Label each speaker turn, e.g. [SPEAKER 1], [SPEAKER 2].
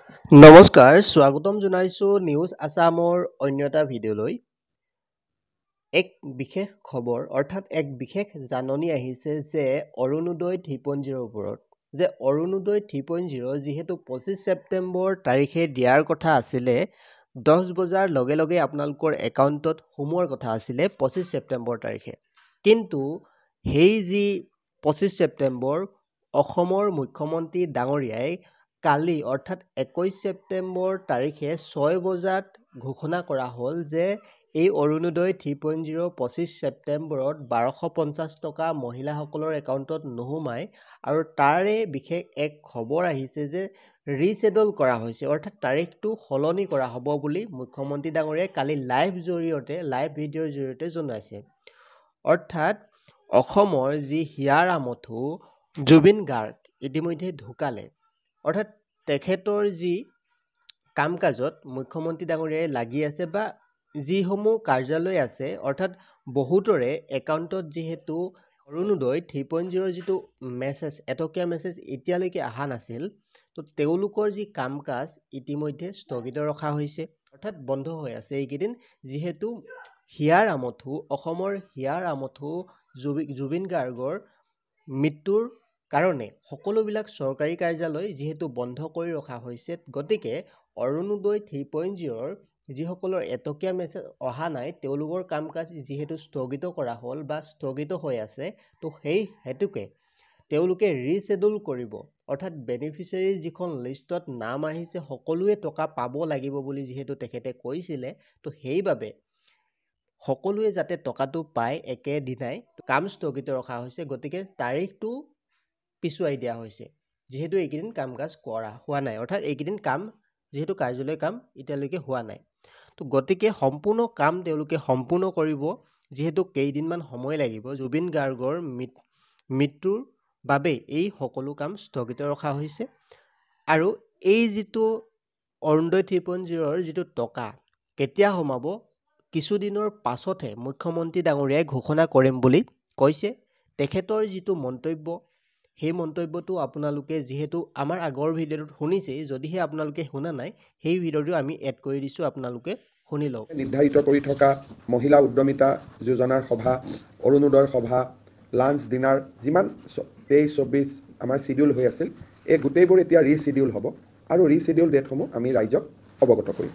[SPEAKER 1] নমস্কাৰ স্বাগতম জনাইছো নিউজ আসামৰ অন্য এটা ভিডিঅ'লৈ এক বিশেষ খবৰ অৰ্থাৎ এক বিশেষ জাননী আহিছে যে অৰুণোদয় 3.0 ওপৰত যে অৰুণোদয় 3.0 যেহেতু 25 ছেপ্টেম্বৰ তাৰিখে দিয়াৰ কথা আছিলে 10 বজাৰ লগে লগে আপোনালোকৰ একাউণ্টত সোমোৱাৰ কথা আছিলে 25 ছেপ্টেম্বৰ তাৰিখে কিন্তু সেই যি 25 ছেপ্টেম্বৰ অসমৰ মুখ্যমন্ত্ৰী ডাঙৰীয়াই কালি অৰ্থাৎ 21 ছেপ্টেম্বৰ তাৰিখে 6 বজাত ঘোষণা কৰা হ'ল যে এই অৰুণোদয় 3.0 25 ছেপ্টেম্বৰত 1250 টকা মহিলাসকলৰ একাউণ্টত নোসোমায় আৰু তাৰে বিশেষ এক খবৰ আহিছে যে ৰিশেডুল কৰা হৈছে অৰ্থাৎ তাৰিখটো সলনি কৰা হ'ব বুলি মুখ্যমন্ত্ৰী ডাঙৰীয়াই কালি লাইভ ভিডিঅ'ৰ জৰিয়তে জনাইছে অৰ্থাৎ অসমৰ যি হিয়াৰ আমঠু জুবিন গাৰ্গ ইতিমধ্যে ঢুকালে অৰ্থাৎ তেখেতৰ যি কাম কাজত মুখ্যমন্ত্ৰী ডাঙৰীয়াই লাগি আছে বা যিসমূহ কাৰ্যালয় আছে অৰ্থাৎ বহুতৰে একাউণ্টত যিহেতু অৰুণোদয় 3.0 যিটো মেছেজ এটকীয়া মেছেজ এতিয়ালৈকে অহা নাছিল তো তেওঁলোকৰ যি কাম কাজ ইতিমধ্যে স্থগিত ৰখা হৈছে অৰ্থাৎ বন্ধ হৈ আছে এইকেইদিন যিহেতু হিয়াৰ আমঠু অসমৰ হিয়াৰ আমঠু জুবিন গাৰ্গৰ মৃত্যুৰ কাৰণে সকলোবিলাক চৰকাৰী কাৰ্যালয় যিহেতু বন্ধ কৰি ৰখা হৈছে গতিকে অৰুণোদয় 3.0 যিসকলৰ এটকীয়া মেছেজ অহা নাই তেওঁলোকৰ কাম কাজ যিহেতু স্থগিত কৰা হ'ল বা স্থগিত হৈ আছে তো সেই হেতুকে তেওঁলোকে ৰিশেডুল কৰিব অৰ্থাৎ বেনিফিচিয়াৰী যিখন লিষ্টত নাম আহিছে সকলোৱে টকা পাব লাগিব বুলি যিহেতু তেখেতে কৈছিলে তো সেইবাবে সকলোৱে যাতে টকাটো পায় একেদিনাই কাম স্থগিত ৰখা হৈছে গতিকে তাৰিখটো পিছুৱাই দিয়া হৈছে যেহেতু এইকেইদিন কাম কাজ কৰা হোৱা নাই অৰ্থাৎ এইকেইদিন কাম যেহেতু কাৰ্যালয় কাম এতিয়ালৈকে হোৱা নাই তো গতিকে সম্পূৰ্ণ কাম তেওঁলোকে সম্পূৰ্ণ কৰিব যেহেতু কেইদিনমান সময় লাগিব জুবিন গাৰ্গৰ মৃত্যুৰ বাবে এই সকলো কাম স্থগিত ৰখা হৈছে আৰু এই যিটো অৰুণোদয় 3.0 যিটো টকা কেতিয়া সোমাব কিছুদিনৰ পাছতহে মুখ্যমন্ত্ৰী ডাঙৰীয়াই ঘোষণা কৰিম বুলি কৈছে তেখেতৰ যিটো মন্তব্য সেই মন্তব্যটো আপোনালোকে যেহেতু আমাৰ আগৰ ভিডিঅ'টোত শুনিছেই যদিহে আপোনালোকে শুনা নাই সেই ভিডিঅ'টো আমি এড কৰি দিছোঁ আপোনালোকে শুনি লওক
[SPEAKER 2] নিৰ্ধাৰিত কৰি থকা মহিলা উদ্যমিতা যোজনাৰ সভা অৰুণোদয়ৰ সভা লাঞ্চ ডিনাৰ যিমান 23-24 আমাৰ শিডিউল হৈ আছিল এই গোটেইবোৰ এতিয়া ৰিচিডিউল হ'ব আৰু ৰিচিডিউল ডেটসমূহ আমি ৰাইজক অৱগত কৰিম